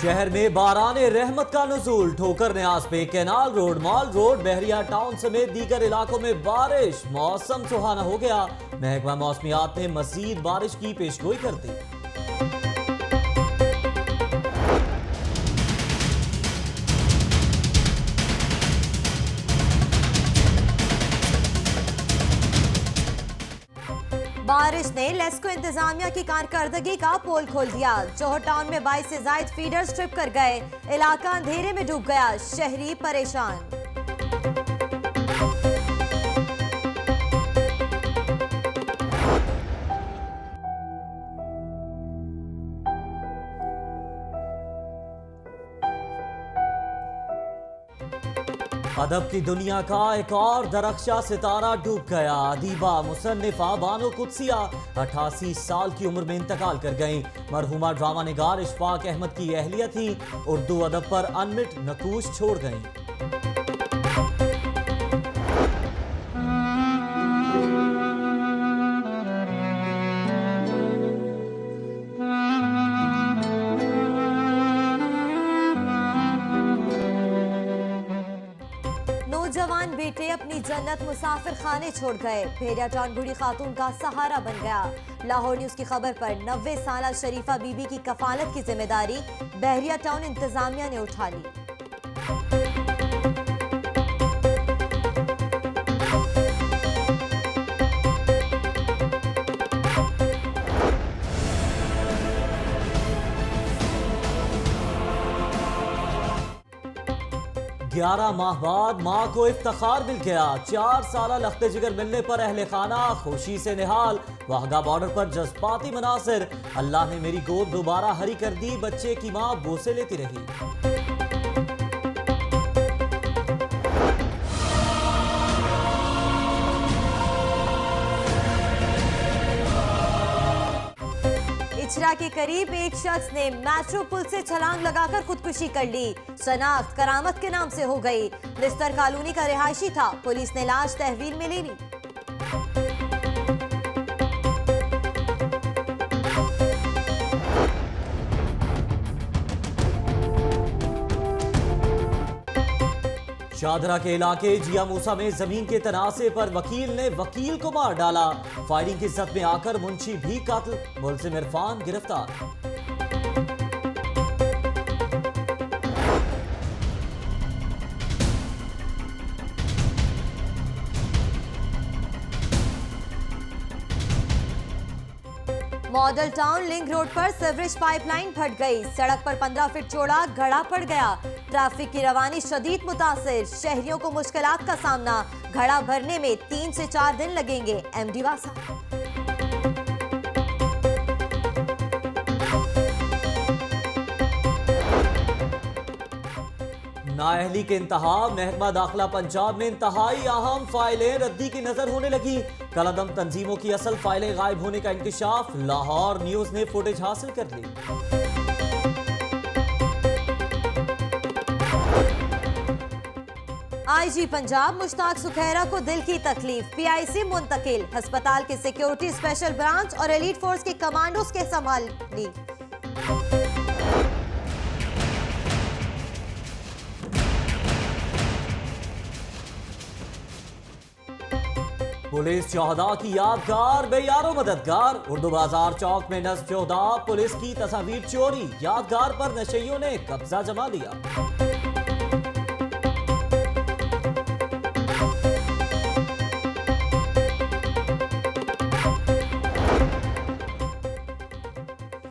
शहर में बाराने रहमत का नुज़ूल, ठोकर न्याज पे कैनाल रोड, मॉल रोड, बहरिया टाउन समेत दीगर इलाकों में बारिश। मौसम सुहाना हो गया। महकमा मौसमियात ने मजीद बारिश की पेशगोई कर दी। बारिश ने लेस्को इंतजामिया की कारकर्दगी का पोल खोल दिया। जोहर टाउन में 22 से ज्यादा फीडर्स ट्रिप कर गए। इलाका अंधेरे में डूब गया। शहरी परेशान। अदब की दुनिया का एक और दरख्शा सितारा डूब गया। अदीबा मुसन्निफा बानो कुदसिया 88 साल की उम्र में इंतकाल कर गईं। मरहुमा ड्रामा निगार इशफाक अहमद की अहलिया थी। उर्दू अदब पर अनमिट नकूश छोड़ गईं। नौजवान बेटे अपनी जन्नत मुसाफिर खाने छोड़ गए। भेड़िया टाउन बूढ़ी खातून का सहारा बन गया। लाहौर न्यूज की खबर पर 90 साला शरीफा बीबी की कफालत की जिम्मेदारी बहरिया टाउन इंतजामिया ने उठा ली। ग्यारह माह बाद माँ को इफ्तिखार मिल गया। 4 साला लख्ते जिगर मिलने पर अहले खाना खुशी से निहाल। वाहगा बॉर्डर पर जज्बाती मनासिर। अल्लाह ने मेरी गोद दोबारा हरी कर दी। बच्चे की माँ बोसे लेती रही। इचरा के करीब एक शख्स ने मेट्रो पुल से छलांग लगाकर खुदकुशी कर ली। शनाख्त करामत के नाम से हो गई। बिस्तर कॉलोनी का रिहायशी था। पुलिस ने लाश तहवील में ले ली। शादरा के इलाके जिया मूसा में जमीन के तनासे पर वकील ने वकील को मार डाला। फायरिंग की जद में आकर मुंशी भी कातिल। मुलजिम इरफान गिरफ्तार। मॉडल टाउन लिंक रोड पर सीवरेज पाइपलाइन फट गई। सड़क पर 15 फीट चौड़ा गड्ढा पड़ गया। ट्रैफिक की रवानी शदीद मुतासिर। शहरियों को मुश्किलात का सामना। गड्ढा भरने में 3 से 4 दिन लगेंगे। एमडी वासा। नाअहली के इंतहा। महकमा दाखिला पंजाब में इंतहाई अहम फाइलें रद्दी की नजर होने लगी। कलादम तंजीमों की असल फाइलें गायब होने का इंकशाफ। लाहौर न्यूज ने फुटेज हासिल कर ली। आईजी पंजाब मुश्ताक सुखैरा को दिल की तकलीफ। पीआईसी मुंतकिल। अस्पताल के सिक्योरिटी स्पेशल ब्रांच और एलीट फोर्स के कमांडोज के संभाल ली। पुलिस शोहदा की यादगार बेयारो मददगार। उर्दू बाजार चौक में नस्ब शोहदा पुलिस की तस्वीर चोरी। यादगार पर नशइयों ने कब्जा जमा लिया।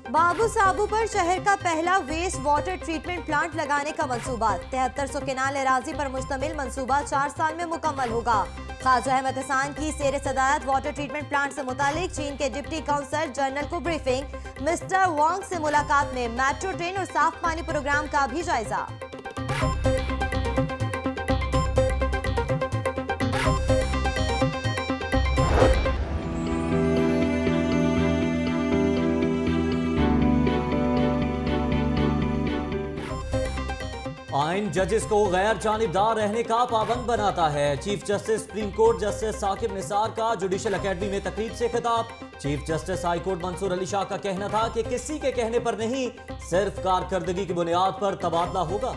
बाबू साबू पर शहर का पहला वेस्ट वाटर ट्रीटमेंट प्लांट लगाने का मंसूबा। 7300 केनाल एराजी पर मुश्तमिल मंसूबा 4 साल में मुकम्मल होगा। ख्वाजा अहमद हसन की सेर सदायत वाटर ट्रीटमेंट प्लांट से मुतालिक चीन के डिप्टी काउंसलर जनरल को ब्रीफिंग। मिस्टर वांग से मुलाकात में मेट्रो ट्रेन और साफ पानी प्रोग्राम का भी जायजा। आइन जजेस को गैर जानिबदार रहने का पाबंद बनाता है। Chief justice supreme court justice Saqib Nisar का जुडिशल अकेडमी में तकरीर से खिताब। Chief justice high court Mansoor Ali Shah का कहना था कि किसी के कहने पर नहीं, सिर्फ कारकर्दगी की बुनियाद पर तबादला होगा।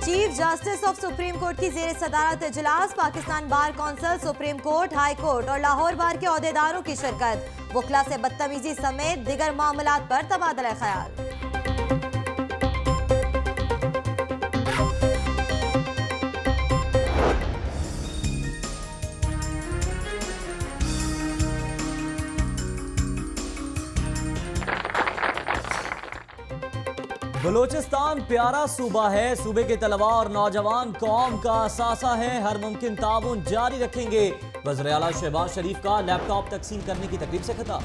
Chief justice of supreme court की जेर सदारत इजलास, Pakistan bar council, supreme court, high court और लाहौर बार के ओहदेदारों की शिरकत। वकला से बदतमीजी समेत दिगर मामलात पर तबादला ख्याल। बलोचिस्तान प्यारा सूबा है, सूबे के तलबा और नौजवान कौम का असासा है, हर मुमकिन ताउन जारी रखेंगे। वज़ीर आला शहबाज शरीफ का लैपटॉप तकसीम करने की तकरीब से खिताब।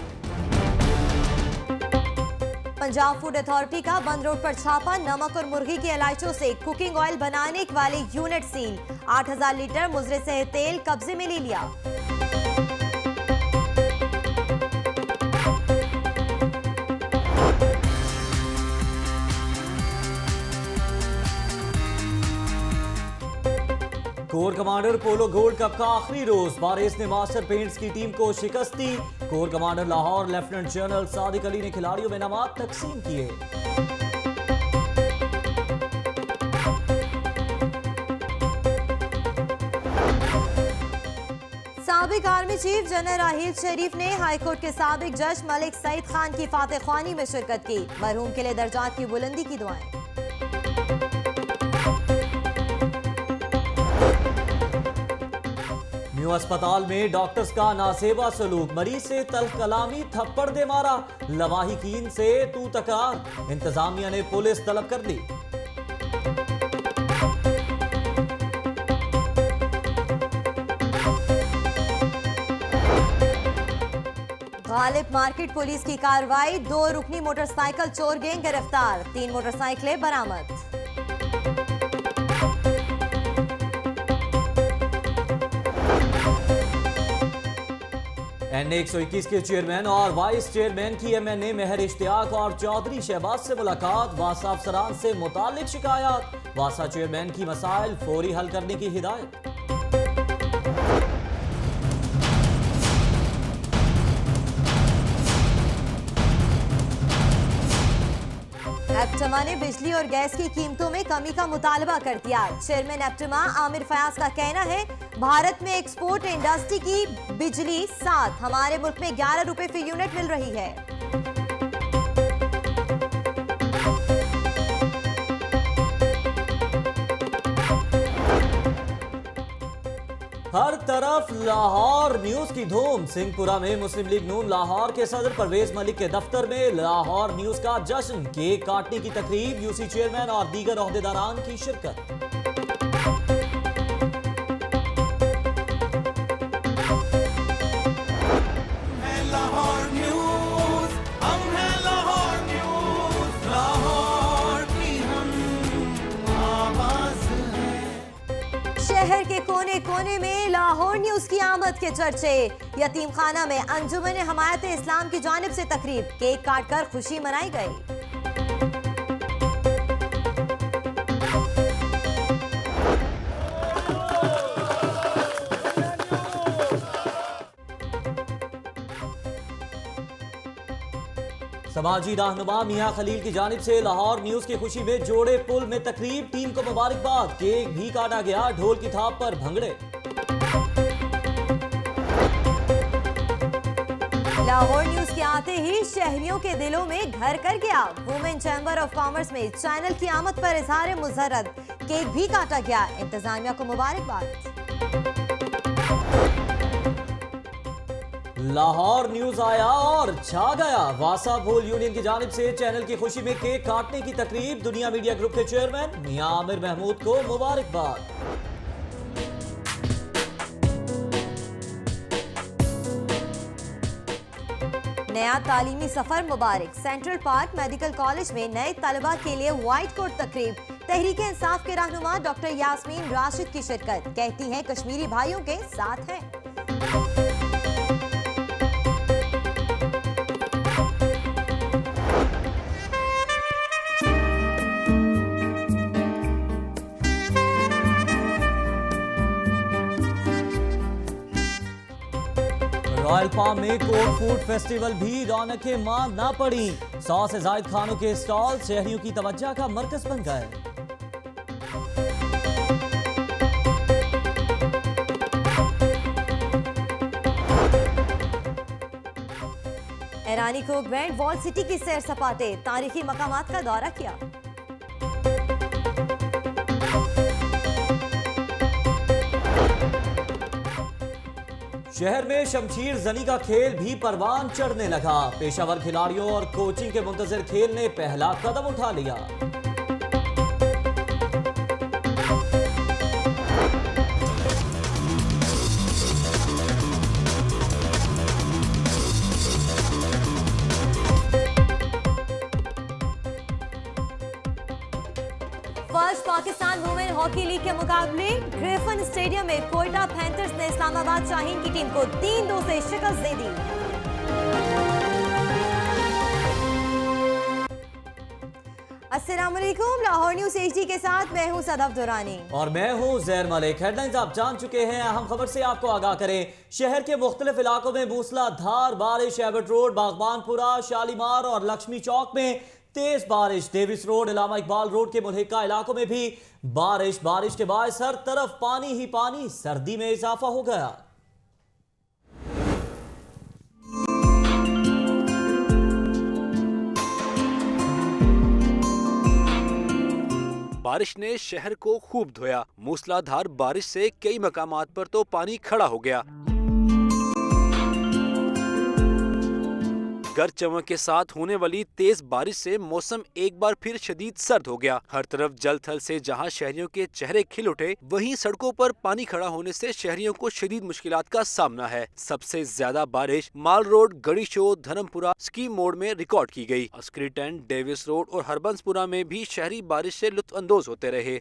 पंजाब फूड अथॉरिटी का बंद रोड पर छापा, नमक और मुर्गी की इलायचों से कुकिंग ऑयल बनाने वाले यूनिट सील, 8000 लीटर मुजरे से तेल कब्जे में ले लिया। Core commander polo gold cup का आखिरी रोज, बारिश ने मास्टर पेंट्स की टीम को शिकस्त दी। Core commander Lahore lieutenant general Sadiq Ali ने खिलाड़ियों में इनामात तकसीम किए। साबिक army chief general Raheel Sharif ने हाईकोर्ट के साबिक जज मलिक सईद खान की फातह ख्वानी में शिरकत की। मरहूम के लिए दर्जात की बुलंदी की दुआएं। न्यू अस्पताल में डॉक्टर्स का नासेबा सलूक, मरीज से तल्ख कलामी, थप्पड़ दे मारा, लवाहिकीन से तू तकरार, इंतजामिया ने पुलिस तलब कर दी। गालिब मार्केट पुलिस की कार्रवाई, 2 रुकनी मोटरसाइकिल चोर गैंग गिरफ्तार, 3 मोटरसाइकिलें बरामद। NA-121 के चेयरमैन और वाइस चेयरमैन की MNA मेहर इश्तियाक और चौधरी शहबाज से मुलाकात, वासा अफसरान से मुतालिक शिकायत, वासा चेयरमैन की मसाइल फौरी हल करने की हिदायत। एप्टमा ने बिजली और गैस की कीमतों में कमी का मुतालबा कर दिया। चेयरमैन एप्टमा आमिर फयाज का कहना है, भारत में एक्सपोर्ट इंडस्ट्री की बिजली 7, हमारे मुल्क में 11 रुपए फी यूनिट मिल रही है। हर तरफ लाहौर न्यूज की धूम, सिंहपुरा में मुस्लिम लीग नून लाहौर के सदर परवेज मलिक के दफ्तर में लाहौर न्यूज का जश्न, केक काटने की तकरीब, यूसी चेयरमैन और दीगर ओहदेदारान की शिरकत। शहर के कोने कोने में लाहौर न्यूज की आमद के चर्चे। यतीम खाना में अंजुमन हमायत इस्लाम की जानिब से तकरीब, केक काटकर खुशी मनाई गई। समाजी रहनुमा मियां खलील की जानिब से लाहौर न्यूज की खुशी में जोड़े पुल में तकरीब, टीम को मुबारकबाद, केक भी काटा गया, ढोल की थाप पर भंगड़े। लाहौर न्यूज के आते ही शहरियों के दिलों में घर कर गया। वुमेन चैम्बर ऑफ कॉमर्स में चैनल की आमद पर इजहार मुजर्रत, केक भी काटा गया, इंतजामिया को मुबारकबाद। लाहौर न्यूज आया और छा गया, वासा भोल यूनियन की जानिब से चैनल की खुशी में केक काटने की तकरीब, दुनिया मीडिया ग्रुप के चेयरमैन मियां आमिर महमूद को मुबारकबाद। नया तालीमी सफर मुबारक, सेंट्रल पार्क मेडिकल कॉलेज में नए तलबा के लिए व्हाइट कोट तकरीब, तहरीक इंसाफ के रहनुमा डॉक्टर यास्मीन राशिद की शिरकत, कहती हैं कश्मीरी भाइयों के साथ हैं। रॉयल पाम में कोर्ट फूड फेस्टिवल भी रौनकें मांद ना पड़ी। 100 से ज्यादा खानों के स्टॉल शहरियों की तवज्जो का मरकज बन गए। ईरानी को ग्रैंड वॉल सिटी की सैर सपाटे, तारीखी मकामात का दौरा किया। शहर में शमशीर जनी का खेल भी परवान चढ़ने लगा। पेशावर खिलाड़ियों और कोचिंग के मुंतजिर खेल ने पहला कदम उठा लिया। First Pakistan women hockey league के मुकाबले ग्रिफन स्टेडियम में कोयटा पैंथर्स ने इस्लामाबाद शाहीन की टीम को 3-2 से शिकस्त दे दी। अस्सलामुअलैकुम, लाहौर न्यूज़ HD के साथ मैं हूं सदफ दुरानी और मैं हूं ज़ैर मलिक। हेडलाइंस आप जान चुके हैं, अहम खबर से आपको आगाह करें। शहर के मुख्तलिफ इलाकों में मूसलाधार बारिश। एबट रोड, बागबानपुरा, शालीमार और लक्ष्मी चौक में तेज बारिश। डेविस रोड, इलामा इकबाल रोड के मुल्हिका इलाकों में भी बारिश के बायस हर तरफ पानी ही पानी। सर्दी में इजाफा हो गया। बारिश ने शहर को खूब धोया। मूसलाधार बारिश से कई मकामात पर तो पानी खड़ा हो गया। गर्ज चमक के साथ होने वाली तेज बारिश से मौसम एक बार फिर शदीद सर्द हो गया। हर तरफ जल थल से जहां शहरियों के चेहरे खिल उठे, वहीं सड़कों पर पानी खड़ा होने से शहरियों को शदीद मुश्किलात का सामना है। सबसे ज्यादा बारिश माल रोड, गढ़ी शो, धर्मपुरा, स्कीम मोड़ में रिकॉर्ड की गई। अस्करी टेंट, डेविस रोड और हरबंसपुरा में भी शहरी बारिश से लुत्फअंदोज होते रहे।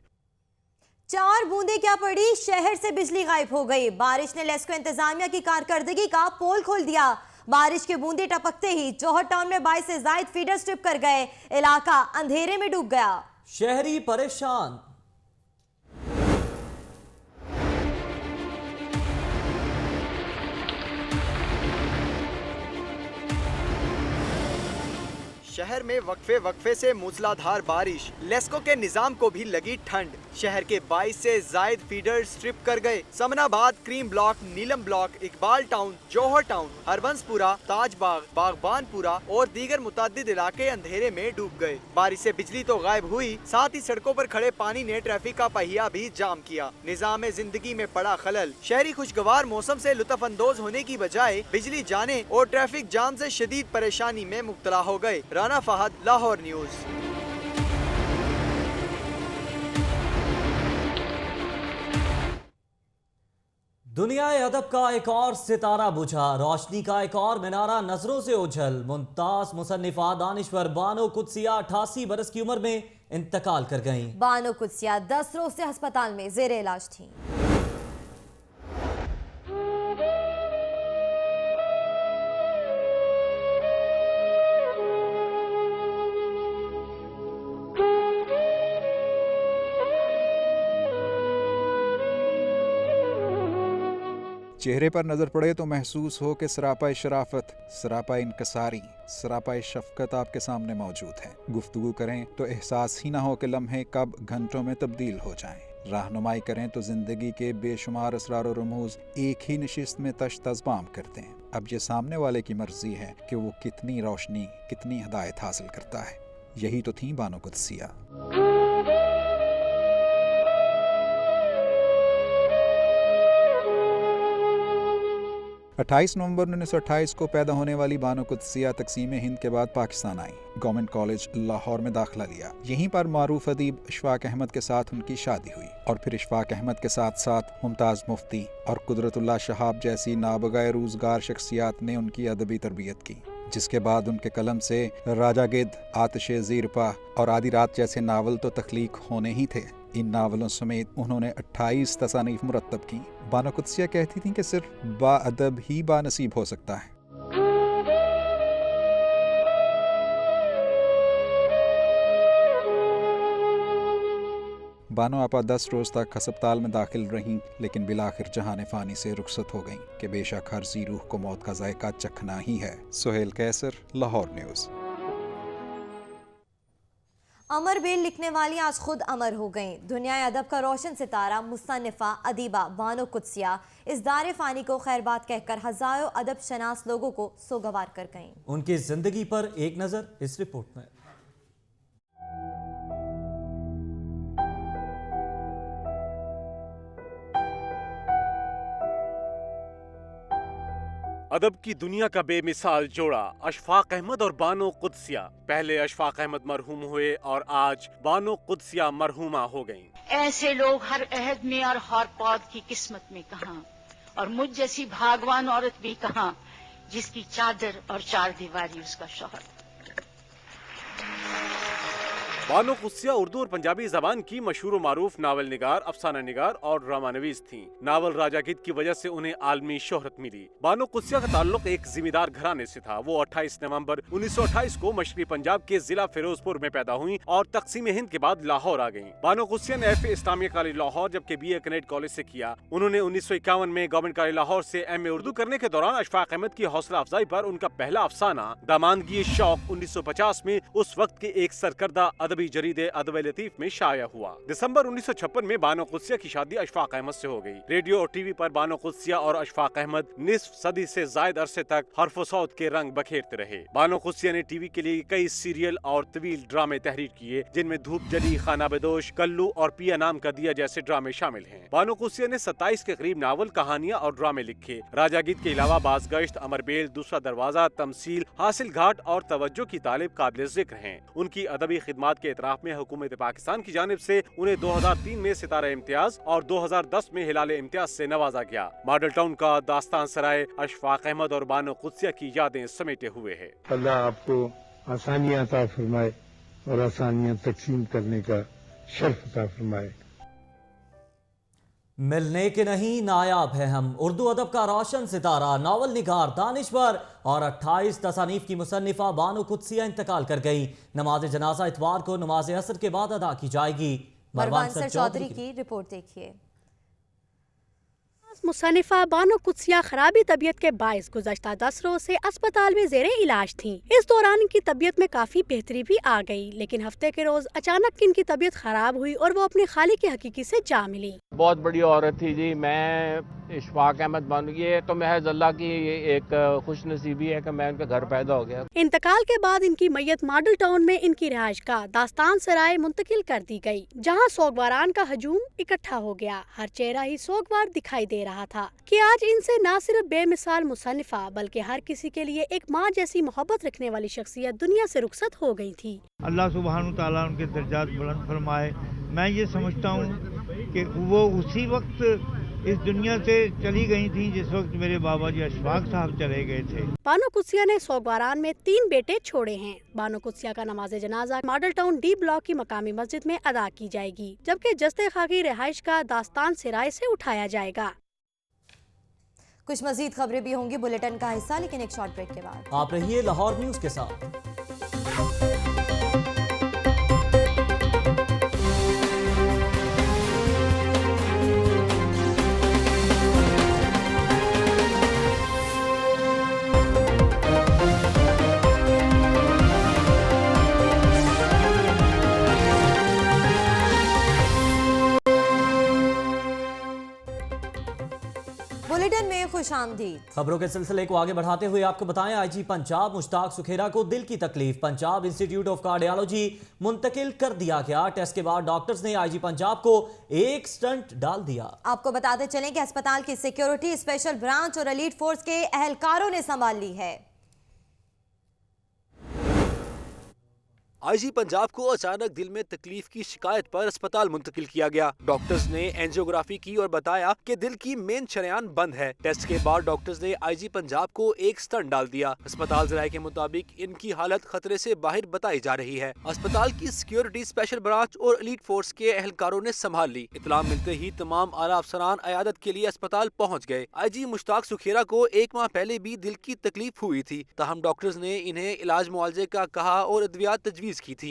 4 बूंदे क्या पड़ी, शहर से बिजली गायब हो गई। बारिश ने लेस्को इंतजामिया की कारकर्दगी का पोल खोल दिया। बारिश के बूंदे टपकते ही जौहर टाउन में 22 से ज्यादा फीडर स्ट्रिप कर गए। इलाका अंधेरे में डूब गया। शहरी परेशान। शहर में वक्फे से मूसलाधार बारिश, लेस्को के निजाम को भी लगी ठंड। शहर के 22 से जायद फीडर स्ट्रिप कर गए। समनाबाद, क्रीम ब्लॉक, नीलम ब्लॉक, इकबाल टाउन, जौहर टाउन, हरबंसपुरा, ताजबाग, बागबानपुरा और दीगर मुतअद्दिद इलाके अंधेरे में डूब गए। बारिश से बिजली तो गायब हुई, साथ ही सड़कों पर खड़े पानी ने ट्रैफिक का पहिया भी जाम किया। निजाम जिंदगी में पड़ा खलल। शहरी खुशगवार मौसम से लुत्फअंदोज होने की बजाय बिजली जाने और ट्रैफिक जाम से शदीद परेशानी में मुब्तला हो गए। राना फहद, लाहौर न्यूज़। दुनिया अदब का एक और सितारा बुझा। रोशनी का एक और मीनारा नजरों से ओझल। मुमताज मुसन्निफा दानिश्वर बानो कुदसिया 88 बरस की उम्र में इंतकाल कर गईं। बानो कुदसिया 10 रोज से अस्पताल में जेर इलाज थी। चेहरे पर नजर पड़े तो महसूस हो कि सरापा शराफत, सरापा इनकसारी, सरापा शफकत आपके सामने मौजूद है। गुफ्तगू करें तो एहसास ही ना हो कि लम्हे कब घंटों में तब्दील हो जाएं। रहनुमाई करें तो जिंदगी के बेशुमार असरार और रमूज एक ही नशिस्त में तश्तज़बाम करते हैं। अब ये सामने वाले की मर्जी है कि वो कितनी रोशनी, कितनी हिदायत हासिल करता है। यही तो थी बानो कुदसिया। 28 नवंबर 1928 को पैदा होने वाली बानो कुदसिया तकसीम हिंद के बाद पाकिस्तान आई। गवर्नमेंट कॉलेज लाहौर में दाखिला लिया। यहीं पर मारूफ अदीब इशफाक अहमद के साथ उनकी शादी हुई और फिर इशफाक अहमद के साथ साथ मुमताज़ मुफ्ती और कुदरतुल्लाह शहाब जैसी नाबगाए रोज़गार शख्सियात ने उनकी अदबी तरबियत की। जिसके बाद उनके कलम से राजा गिद्ध, आतिशे ज़ीरपा और आधी रात जैसे नावल तो तख्लीक होने ही थे। इन नावलों समेत उन्होंने 28 तसानीफ मुरत्तब की। बानो कुद्सिया कहती थीं कि सिर्फ बाअदब ही बानसीब हो सकता है। बानो आपा 10 रोज तक अस्पताल में दाखिल रहीं, लेकिन बिलाखिर जहान फ़ानी से रुखसत हो गईं कि बेशक हर जी रूह को मौत का जायका चखना ही है। सुहेल कैसर, लाहौर न्यूज़। अमर बेल लिखने वाली आज खुद अमर हो गईं। दुनिया अदब का रोशन सितारा मुसन्निफा अदीबा बानो कुद्सिया इस दारे फ़ानी को खैरबाद कहकर हज़ारों अदब शनास लोगों को सोगवार कर गईं। उनकी जिंदगी पर एक नज़र इस रिपोर्ट में। अदब की दुनिया का बेमिसाल जोड़ा अशफाक अहमद और बानो कुद्सिया। पहले अशफाक अहमद मरहूम हुए और आज बानो कुद्सिया मरहूमा हो गईं। ऐसे लोग हर अहद में और हर पौध की किस्मत में कहाँ, और मुझ जैसी भागवान औरत भी कहाँ जिसकी चादर और चार दीवारी उसका शौहर। बानो कुद्सिया उर्दू और पंजाबी जबान की मशहूर मारूफ नावल निगार, अफसाना निगार और ड्रामा नवीस थीं। नावल राजा गिद्ध की वजह से उन्हें आलमी शोहरत मिली। बानो कुद्सिया का ताल्लुक एक जिम्मेदार घराने से था। वो 28 नवंबर 1928 को मशरकी पंजाब के जिला फिरोजपुर में पैदा हुई और तकसीम हिंद के बाद लाहौर आ गईं। बानो कुद्सिया ने एफ.ए. इस्लामिया कॉलेज लाहौर जबकि B.A. कनेट कॉलेज से किया। उन्होंने 1951 में गवर्नमेंट कॉलेज लाहौर से M.A. उर्दू करने के दौरान अशफाक अहमद की हौसला अफजाई पर उनका पहला अफसाना दामानगी शौक 1950 में उस वक्त के एक सरकर्दा अदबी जरीदे अदब लतीफ में शाया हुआ। दिसंबर 1956 में बानो कुद्सिया की शादी अशफाक अहमद से हो गई। रेडियो और टीवी पर बानो कुद्सिया और अशफाक अहमद निस्फ सदी से जायद अरसे तक हर्फ सौत के रंग बखेरते रहे। बानो कुद्सिया ने टीवी के लिए कई सीरियल और तवील ड्रामे तहरीर किए, जिनमें धूप जली, खाना बदोश, कल्लू और पिया नाम का दिया जैसे ड्रामे शामिल हैं। बानो कुद्सिया ने 27 के करीब नावल, कहानियां और ड्रामे लिखे। राजा गिद्ध के अलावा बाज़गश्त, अमरबेल, दूसरा दरवाजा, तमसील, हासिल घाट और तवज्जो की तालिब काबिल जिक्र हैं। उनकी अदबी खिदमात के इतराफ में हुकूमत पाकिस्तान की जानिब से उन्हें 2003 में सितारा इम्तियाज और 2010 में हिलाल इम्तियाज से नवाजा गया। मॉडल टाउन का दास्तान सराय अशफाक अहमद और बानो कुद्सिया की यादें समेटे हुए है। अल्लाह आपको आसानियां अता फरमाए और आसानियां तकसीम करने का शर्फ अता फरमाए। मिलने के नहीं नायाब है हम। उर्दू अदब का रोशन सितारा, नावल निगार, दानिश्वर और 28 तसानीफ की मुसन्निफा बानो कुद्सिया इंतकाल कर गई। नमाज जनाजा इतवार को नमाज असर के बाद अदा की जाएगी। मरवान सर चौधरी की रिपोर्ट देखिए। मुसन्निफा बानो कुद्सिया खराबी तबीयत के बायस गुज़श्ता 10 रोज से अस्पताल में ज़ेरे इलाज थीं। इस दौरान इनकी तबीयत में काफी बेहतरी भी आ गई, लेकिन हफ्ते के रोज अचानक इनकी तबीयत खराब हुई और वो अपने खालिक की हकीकी से जा मिली। बहुत बड़ी औरत थी जी। मैं इशफाक अहमद बन गई तो महज अल्लाह की एक खुश नसीबी है कि मैं उनके घर पैदा हो गया। इंतकाल के बाद इनकी मैयत मॉडल टाउन में इनकी रिहाइश का दास्तान सराय मुंतकिल कर दी गई, जहां सोगवारान का हजूम इकट्ठा हो गया। हर चेहरा ही सोगवार दिखाई दे रहा था कि आज इनसे न सिर्फ बेमिसाल मुसन्निफा बल्कि हर किसी के लिए एक माँ जैसी मोहब्बत रखने वाली शख्सियत दुनिया से रुखसत हो गई थी। अल्लाह सुब्हान तआला उनके दर्जात बुलंद फरमाए। मैं ये समझता हूँ कि वो उसी वक्त इस दुनिया से चली गई थी जिस वक्त मेरे बाबा जी अशफाक साहब चले गए थे। बानो कुद्सिया ने सोगवारान में 3 बेटे छोड़े हैं। बानो कुद्सिया का नमाज जनाजा मॉडल टाउन D ब्लॉक की मकामी मस्जिद में अदा की जाएगी, जबकि जस्ते खाकी रिहाइश का दास्तान सराय से उठाया जाएगा। कुछ मजीद खबरें भी होंगी बुलेटिन का हिस्सा, लेकिन एक शॉर्ट ब्रेक के बाद आप रहिए लाहौर न्यूज के साथ। बुलेटिन में खुशामदीद। खबरों के सिलसिले को आगे बढ़ाते हुए आपको बताएं, आईजी पंजाब मुश्ताक सुखेरा को दिल की तकलीफ, पंजाब इंस्टीट्यूट ऑफ कार्डियोलॉजी मुंतकिल कर दिया गया। टेस्ट के बाद डॉक्टर्स ने आईजी पंजाब को एक स्टंट डाल दिया। आपको बताते चलें कि अस्पताल की सिक्योरिटी स्पेशल ब्रांच और एलीट फोर्स के अहलकारों ने संभाल ली है। आईजी पंजाब को अचानक दिल में तकलीफ की शिकायत पर अस्पताल मुंतकिल किया गया। डॉक्टर्स ने एंजियोग्राफी की और बताया कि दिल की मेन शरेयान बंद है। टेस्ट के बाद डॉक्टर्स ने आईजी पंजाब को एक स्टंट डाल दिया। अस्पताल जराये के मुताबिक इनकी हालत खतरे से बाहर बताई जा रही है। अस्पताल की सिक्योरिटी स्पेशल ब्रांच और एलीट फोर्स के एहलकारों ने संभाल ली। इत्तला मिलते ही तमाम आला अफसरान अयादत के लिए अस्पताल पहुँच गए। आईजी मुश्ताक सुखेरा को एक माह पहले भी दिल की तकलीफ हुई थी, ताहम डॉक्टर्स ने इन्हें इलाज मुआवजे का कहा और अद्वियात तजवीज की थी।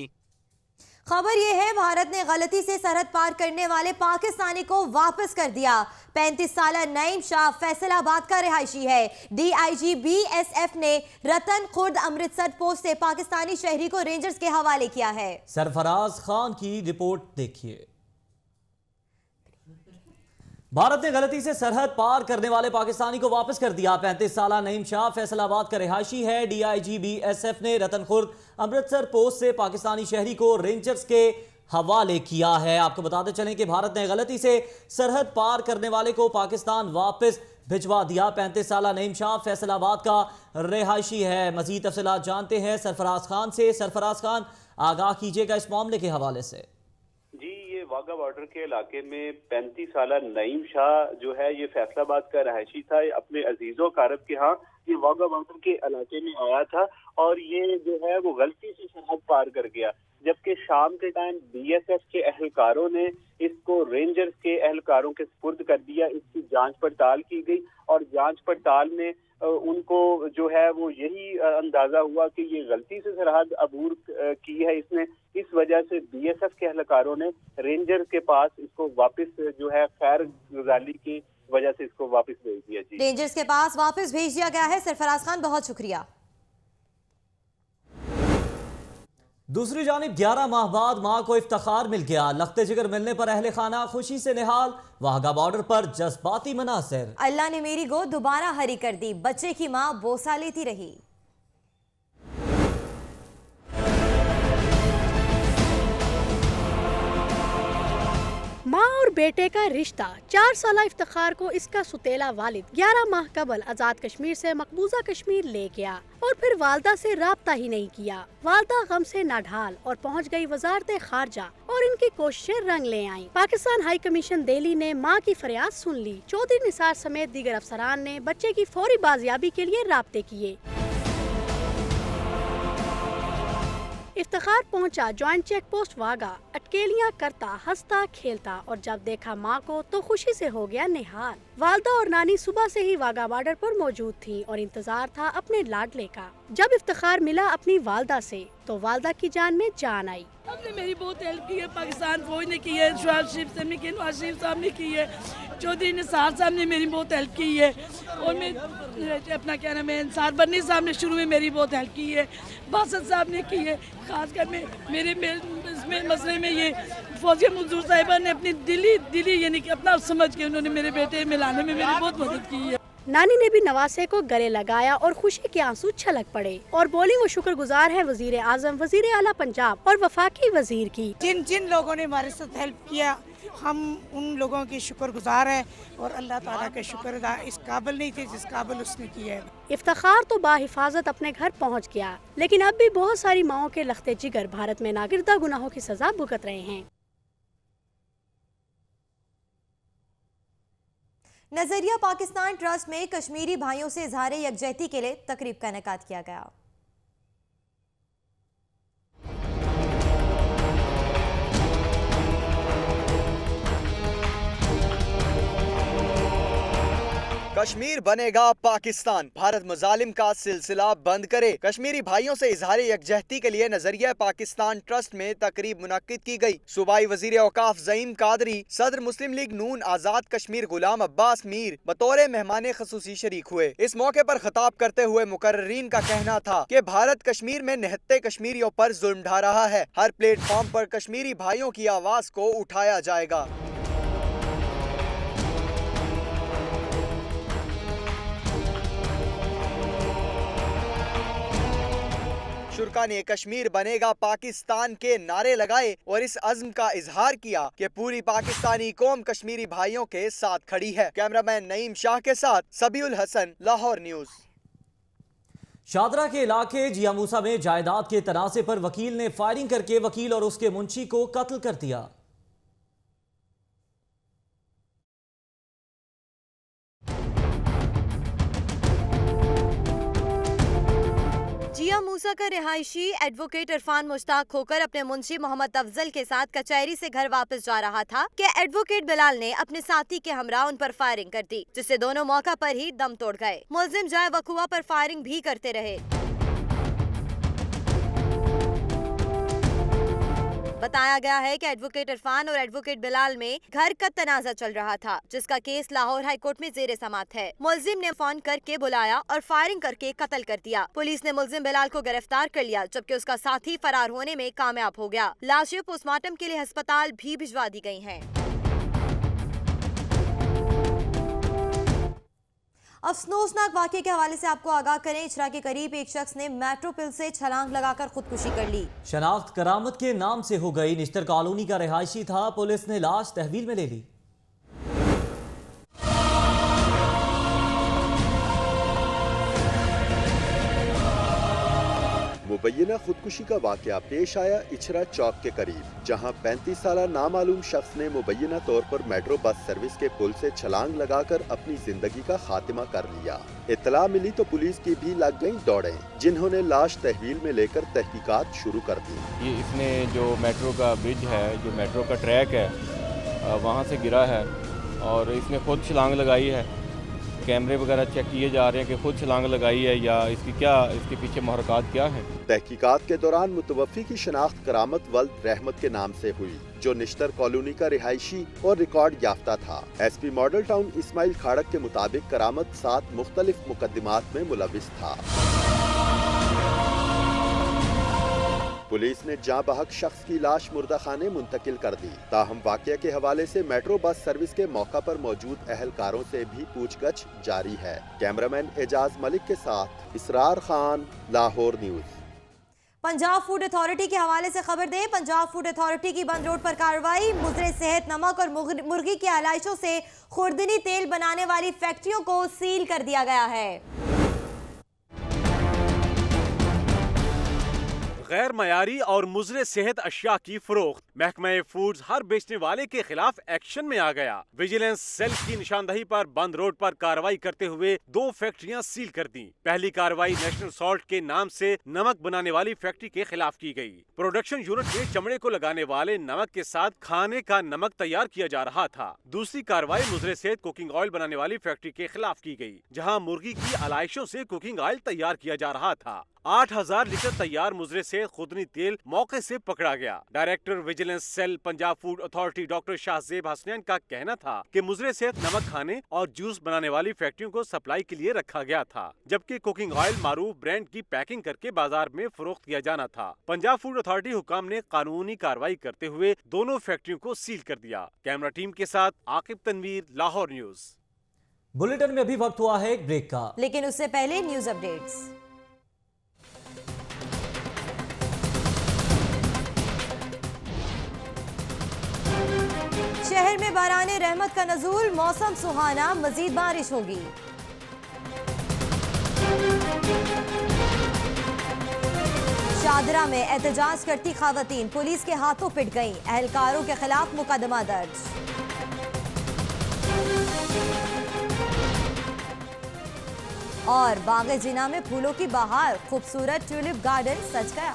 खबर यह है, भारत ने गलती से सरहद पार करने वाले पाकिस्तानी को वापस कर दिया। 35 साला नईम शाह फैसलाबाद का रिहायशी है। DIG BSF ने रतन खुर्द अमृतसर पोस्ट से पाकिस्तानी शहरी को रेंजर्स के हवाले किया है। सरफराज खान की रिपोर्ट देखिए। भारत ने गलती से सरहद पार करने वाले पाकिस्तानी को वापस कर दिया। 35 साला नईम शाह फैसलाबाद का रिहायशी है। DIG BSF ने रतन खुर्द अमृतसर पोस्ट से पाकिस्तानी शहरी को रेंजर्स के हवाले किया है। आपको बताते चलें कि भारत ने गलती से सरहद पार करने वाले को पाकिस्तान वापस भिजवा दिया। 35 साला नईम शाह फैसलाबाद का रिहायशी है। मजीद तफसीलात जानते हैं सरफराज खान से। सरफराज खान, आगाह कीजिएगा इस मामले के हवाले से। वाघा बॉर्डर के इलाके में 35 साला नईम शाह जो है ये फैसलाबाद का रहायशी था। अपने अजीजों कारब के यहाँ ये वाघा बॉर्डर के इलाके में आया था और ये जो है वो गलती से सरहद पार कर गया। जबकि शाम के टाइम BSF के एहलकारों ने इसको रेंजर्स के एहलकारों के सुपुर्द कर दिया। इसकी जांच पड़ताल की गई और जांच पड़ताल में उनको जो है वो यही अंदाजा हुआ कि ये गलती से सरहद अबूर की है इसने। इस वजह से BSF के एहलकारों ने रेंजर के पास इसको वापस जो है खैर गुजारी की वजह से इसको वापस भेज दिया। जी, रेंजर्स के पास वापस भेज दिया गया है। सरफराज खान, बहुत शुक्रिया। दूसरी जानिब 11 माह बाद मां को इफ्तिखार मिल गया। लख्ते जिगर मिलने पर अहले खाना खुशी से निहाल। वाघा बॉर्डर पर जज्बाती मनासिर। अल्लाह ने मेरी गोद दोबारा हरी कर दी, बच्चे की मां बोसा लेती रही। माँ और बेटे का रिश्ता। 4 साला इफ्तिखार को इसका सुतेला वालिद 11 माह कबल आजाद कश्मीर से मकबूजा कश्मीर ले गया और फिर वालदा से राब्ता ही नहीं किया। वालदा गम से नाढाल और पहुंच गई वजारत खारजा और इनकी कोशिशें रंग ले आईं। पाकिस्तान हाई कमीशन दिल्ली ने मां की फरियाद सुन ली। चौधरी निसार समेत दीगर अफसरान ने बच्चे की फौरी बाजियाबी के लिए राब्ते किए। इफ्तिखार पहुंचा जॉइंट चेक पोस्ट वाघा, अटकेलियां करता हंसता खेलता और जब देखा मां को तो खुशी से हो गया निहाल। वालदा और नानी सुबह से ही वाघा बॉर्डर पर मौजूद थी और इंतजार था अपने लाडले का। जब इफ्तिखार मिला अपनी वालदा से तो वालदा की जान में जान आई। आपने मेरी बहुत हेल्प की है, पाकिस्तान फौज ने की है, शहबाज शरीफ साहब ने की है, चौधरी निसार साहब ने मेरी बहुत हेल्प की है और मैं अपना क्या नाम है इंसार बन्नी साहब ने शुरू में मेरी बहुत हेल्प की है, बासत साहब ने की है। खासकर मेरे इसमें मसले में ये फौजिया मजदूर साहिबा ने अपनी दिली यानी कि अपना समझ के उन्होंने मेरे बेटे मिलाने में मेरी बहुत मदद की है। नानी ने भी नवासे को गले लगाया और खुशी के आंसू छलक पड़े और बोली वो शुक्रगुजार है वजीर आजम, वजीर आला पंजाब और वफाकी वजीर की। जिन लोगों ने हमारे साथ हेल्प किया हम उन लोगों की शुक्रगुजार है और अल्लाह ताला के शुक्र अदा इस काबिल नहीं थे जिस काबिल उसने किया है। इफ्तिखार तो बाहिफाजत अपने घर पहुंच गया, लेकिन अब भी बहुत सारी माओं के लख्ते जिगर भारत में नागिरदा गुनाहों की सजा भुगत रहे हैं। नजरिया पाकिस्तान ट्रस्ट में कश्मीरी भाइयों से इजहार यकजहती के लिए तकरीब का इनेकाद किया गया। कश्मीर बनेगा पाकिस्तान, भारत मुजालिम का सिलसिला बंद करे। कश्मीरी भाइयों से इजहार यकजहती के लिए नजरिया पाकिस्तान ट्रस्ट में तकरीब मुनक्किद की गई। सूबाई वजीर औकाफ ज़ईम कादरी, सदर मुस्लिम लीग नून आजाद कश्मीर गुलाम अब्बास मीर बतौर मेहमान खसूसी शरीक हुए। इस मौके पर खिताब करते हुए मुकर्रीन का कहना था कि भारत कश्मीर में निहत्ते कश्मीरियों पर जुल्म ढा रहा है। हर प्लेटफॉर्म पर कश्मीरी भाइयों की आवाज को उठाया जाएगा। शुरा ने कश्मीर बनेगा पाकिस्तान के नारे लगाए और इस अज़्म का इजहार किया कि पूरी पाकिस्तानी कौम कश्मीरी भाइयों के साथ खड़ी है। कैमरामैन नईम शाह के साथ सबीउल हसन, लाहौर न्यूज़। शादरा के इलाके जिया मूसा में जायदाद के तनाज़े पर वकील ने फायरिंग करके वकील और उसके मुंशी को कत्ल कर दिया। जिया मूसा का रिहायशी एडवोकेट इरफान मुश्ताक होकर अपने मुंशी मोहम्मद अफजल के साथ कचहरी से घर वापस जा रहा था कि एडवोकेट बिलाल ने अपने साथी के हमरा उन पर फायरिंग कर दी, जिससे दोनों मौका पर ही दम तोड़ गए। मुलजिम जाए वकुआ पर फायरिंग भी करते रहे। बताया गया है कि एडवोकेट इरफान और एडवोकेट बिलाल में घर का तनाजा चल रहा था, जिसका केस लाहौर हाई कोर्ट में जेर समाअत है। मुलजिम ने फोन करके बुलाया और फायरिंग करके कत्ल कर दिया। पुलिस ने मुलजिम बिलाल को गिरफ्तार कर लिया, जबकि उसका साथी फरार होने में कामयाब हो गया। लाशें पोस्टमार्टम के लिए अस्पताल भी भिजवा दी गई हैं। अफसोसनाक वाकये के हवाले से आपको आगाह करें, इचरा के करीब एक शख्स ने मेट्रो पुल से छलांग लगाकर खुदकुशी कर ली। शनाख्त करामत के नाम से हो गई। निश्तर कॉलोनी का रिहायशी था। पुलिस ने लाश तहवील में ले ली। मुबैना खुदकुशी का वाकया पेश आया इचरा चौक के करीब, जहां 35 साला नामालूम शख्स ने मुबैना तौर पर मेट्रो बस सर्विस के पुल से छलांग लगाकर अपनी जिंदगी का खात्मा कर लिया। इत्तला मिली तो पुलिस की भी लग गई दौड़ें, जिन्होंने लाश तहवील में लेकर तहकीकात शुरू कर दी। ये इसने जो मेट्रो का ब्रिज है, जो मेट्रो का ट्रैक है, वहाँ से गिरा है और इसने खुद छलांग लगाई है। कैमरे वगैरह चेक किए जा रहे हैं कि खुद छलांग लगाई है या इसके पीछे महरक़ात क्या है। तहकीकात के दौरान मुतवफ़ी की शनाख्त करामत वल्द रहमत के नाम से हुई, जो निश्तर कॉलोनी का रिहायशी और रिकॉर्ड याफ्ता था। SP मॉडल टाउन इस्माइल खाड़क के मुताबिक करामत 7 मुख्तलिफ मुकदमात में मुलविस था। पुलिस ने जाँ बहक शख्स की लाश मुर्दा खाने मुंतकिल कर दी। ताहम वाकया के हवाले से मेट्रो बस सर्विस के मौका पर मौजूद अहलकारों से भी पूछगछ जारी है। कैमरामैन एजाज मलिक के साथ Israr Khan, Lahore news. Punjab food authority के हवाले से खबर दें। पंजाब फूड अथॉरिटी की बंद रोड पर कार्रवाई। मुजरे सेहत, नमक और मुर्गी की आलाइशों से खुर्दनी तेल बनाने वाली फैक्ट्रियों को सील कर दिया गया है। गैर मयारी और मुजरे सेहत अशिया की फरोख्त। महकमा फूड्स हर बेचने वाले के खिलाफ एक्शन में आ गया। विजिलेंस सेल की निशानदही पर बंद रोड पर कार्रवाई करते हुए 2 फैक्ट्रियां सील कर दी। पहली कार्रवाई नेशनल सॉल्ट के नाम से नमक बनाने वाली फैक्ट्री के खिलाफ की गई। प्रोडक्शन यूनिट में चमड़े को लगाने वाले नमक के साथ खाने का नमक तैयार किया जा रहा था। दूसरी कार्रवाई मुजरे सेहत कुकिंग ऑयल बनाने वाली फैक्ट्री के खिलाफ की गई, जहाँ मुर्गी की आलाइशों से कुकिंग ऑयल तैयार किया जा रहा था। 8000 लीटर तैयार मुजरे से खुदनी तेल मौके से पकड़ा गया। Director vigilance cell Punjab food authority doctor Shahzeb Hasnain का कहना था कि मुजरे सेहत नमक खाने और जूस बनाने वाली फैक्ट्रियों को सप्लाई के लिए रखा गया था, जबकि कुकिंग ऑयल मारूफ ब्रांड की पैकिंग करके बाजार में फरोख्त किया जाना था। पंजाब फूड अथॉरिटी हुकाम ने कानूनी कार्रवाई करते हुए दोनों फैक्ट्रियों को सील कर दिया। कैमरा टीम के साथ आकिब तनवीर, लाहौर न्यूज। बुलेटिन में अभी वक्त हुआ है एक ब्रेक का, लेकिन उससे पहले न्यूज अपडेट्स। शहर में बाराने रहमत का नज़ूल, मौसम सुहाना, मजीद बारिश होगी। शादरा में एहतजाज करती खवातीन पुलिस के हाथों पिट गईं। अहलकारों के खिलाफ मुकदमा दर्ज। और बागे जिना में फूलों की बहार, खूबसूरत ट्यूलिप गार्डन सज गया।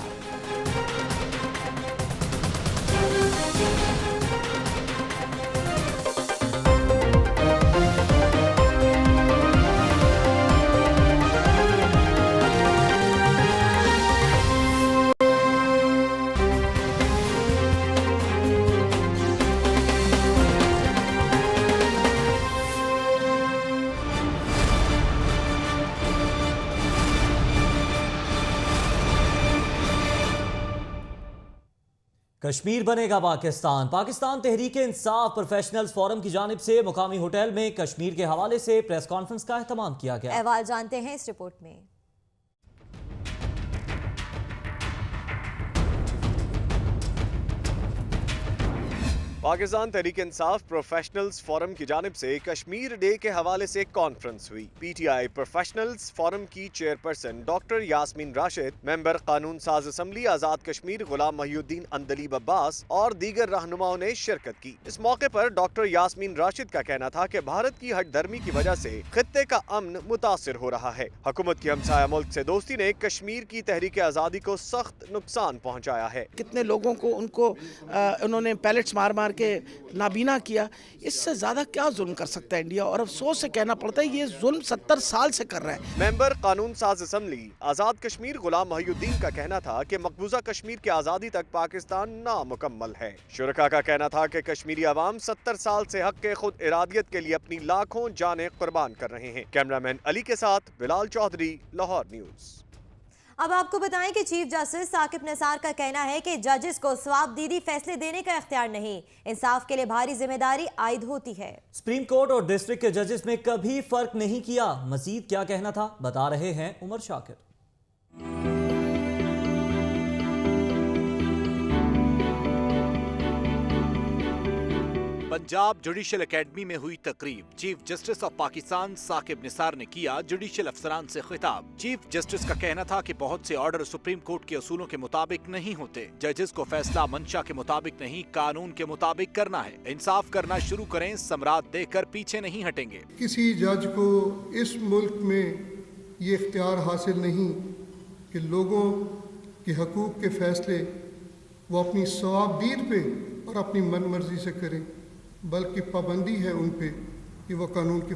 कश्मीर बनेगा पाकिस्तान। पाकिस्तान तहरीक इंसाफ प्रोफेशनल्स फोरम की जानिब से मुकामी होटल में कश्मीर के हवाले से प्रेस कॉन्फ्रेंस का एहतमाम किया गया। अहवाल जानते हैं इस रिपोर्ट में। पाकिस्तान तहरीक इंसाफ प्रोफेशनल्स फोरम की जानिब से कश्मीर डे के हवाले से कॉन्फ्रेंस हुई। पीटीआई प्रोफेशनल्स फोरम की chairperson doctor Yasmin Rashid, member कानून साज असम्बली आजाद कश्मीर गुलाम महिउद्दीन अंदलीब अब्बास और दीगर रहनुमाओं ने शिरकत की। इस मौके पर डॉक्टर यास्मीन राशिद का कहना था कि भारत की हठधर्मी की वजह से खित्ते का अमन मुतासिर हो रहा है। हुकूमत की हमसाया मुल्क से दोस्ती ने कश्मीर की तहरीक आजादी को सख्त नुकसान पहुँचाया है। कितने लोगों को उन्होंने पैलेट्स मार मार के नाबीना किया। इससे ज्यादा क्या जुल्म कर सकता है इंडिया, और अफसोस से कहना पड़ता है ये जुल्म 70 साल से कर रहा है। मेंबर कानून साज असम्बली आजाद कश्मीर गुलाम महिउद्दीन का कहना था कि मकबूजा कश्मीर की आजादी तक पाकिस्तान नामुकम्मल है। शुरका का कहना था कि कश्मीरी अवाम 70 साल से हक के खुद इरादियत के लिए अपनी लाखों जानें कुर्बान कर रहे हैं। कैमरामैन अली के साथ बिलाल चौधरी, लाहौर न्यूज। अब आपको बताएं कि चीफ जस्टिस साकिब निसार का कहना है कि जजेस को स्वाबदीदी फैसले देने का इख्तियार नहीं, इंसाफ के लिए भारी जिम्मेदारी आयद होती है। सुप्रीम कोर्ट और डिस्ट्रिक्ट के जजेस में कभी फर्क नहीं किया। मजीद क्या कहना था, बता रहे हैं उमर शाकिर। पंजाब जुडिशल एकेडमी में हुई तकरीब। Chief justice of Pakistan Saqib Nisar ने किया जुडिशल अफसरान से खिताब। चीफ जस्टिस का कहना था कि बहुत से ऑर्डर सुप्रीम कोर्ट के असूलों के मुताबिक नहीं होते। जजेस को फैसला मंशा के मुताबिक नहीं, कानून के मुताबिक करना है। इंसाफ करना शुरू करें, समरात देकर पीछे नहीं हटेंगे। किसी जज को इस मुल्क में ये इख्तियार हासिल नहीं कि लोगों के हकूक के फैसले वो अपनी सवाबदीद पे और अपनी मन मर्जी से करें, बल्कि पाबंदी है उन पे कि वो कानून के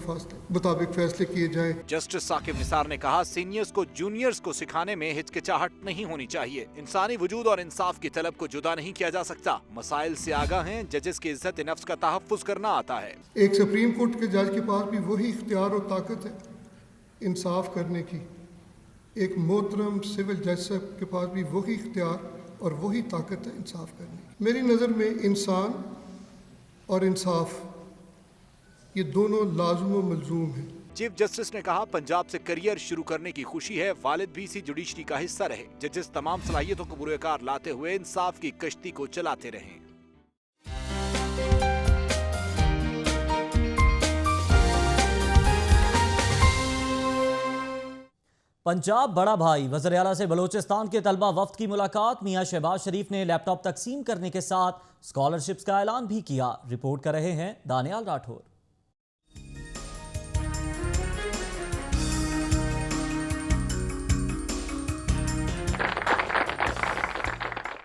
मुताबिक फैसले किए जाए। जस्टिस साकिब निसार ने कहा, सीनियर्स को जूनियर्स को सिखाने में हिचकिचाहट नहीं होनी चाहिए। इंसानी वजूद और इंसाफ की तलब को जुदा नहीं किया जा सकता। मसाइल से आगाह हैं, जजेस की इज्जत नफ्स का तहफ्फुज करना आता है। एक सुप्रीम कोर्ट के जज के पास भी वही इख्तियार और ताकत है इंसाफ करने की। एक मोहतरम सिविल जज के पास भी वही इख्तियार और वही ताकत है इंसाफ करने की। मेरी नज़र में इंसान और इंसाफ ये दोनों लाज़िम व मलज़ूम हैं। चीफ जस्टिस ने कहा, पंजाब से करियर शुरू करने की खुशी है। वालिद भी इसी जुडिशरी का हिस्सा रहे। जजेस तमाम सलाहियतों को बुरेकार लाते हुए इंसाफ की कश्ती को चलाते रहें। पंजाब बड़ा भाई वज़ीर आला से बलोचिस्तान के तलबा वफ्द की मुलाकात। मियां शहबाज शरीफ ने लैपटॉप तकसीम करने के साथ स्कॉलरशिप्स का ऐलान भी किया। रिपोर्ट कर रहे हैं दानियाल राठौर।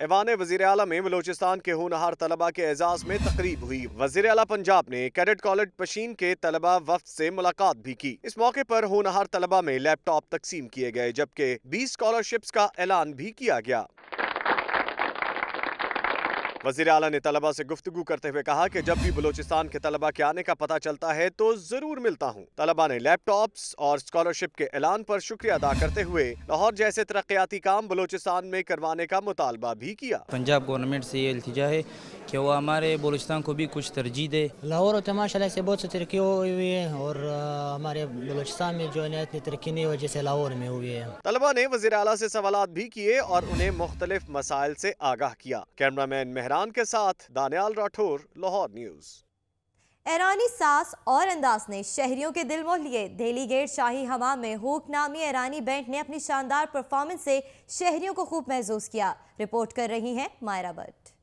ऐवान वज़ीर आला में बलोचिस्तान के होनहार तलबा के एजाज में तकरीब हुई। वज़ीर आला पंजाब ने कैडेट कॉलेज पशीन के तलबा वफ्द से मुलाकात भी की। इस मौके पर होनहार तलबा में लैपटॉप तकसीम किए गए, जबकि 20 स्कॉलरशिप्स का ऐलान भी किया गया। वज़ीर आला ने तलबा से गुफ्तगू करते हुए कहा कि जब भी बलोचिस्तान के तलबा के आने का पता चलता है तो जरूर मिलता हूँ। तलबा ने लैपटॉप्स और स्कॉलरशिप के ऐलान पर शुक्रिया अदा करते हुए लाहौर जैसे तरक्याती काम बलोचिस्तान में करवाने का मुतालबा भी किया। पंजाब गवर्नमेंट से ये इल्तिजा है कि वो हमारे बलूचिस्तान को भी कुछ तरजीह दे। लाहौर और माशाल्लाह से बहुत सी तरक्की हुई है और हमारे बलूचिस्तान में जो है इतनी तरक्की नहीं हुई जैसे लाहौर में हुई है। तलबा ने वज़ीर आला से सवालात भी किए और उन्हें मुख्तलिफ मसाइल से आगाह किया। कैमरामैन मेहरान के साथ दानियाल राठौर, लाहौर न्यूज। ईरानी सास और अंदाज ने शहरियों के दिल मोह लिए। दिल्ली गेट शाही हमाम में हुक नामी ईरानी बैंड ने अपनी शानदार परफॉर्मेंस से शहरियों को खूब महसूस किया। रिपोर्ट कर रही हैं मायरा भट्ट।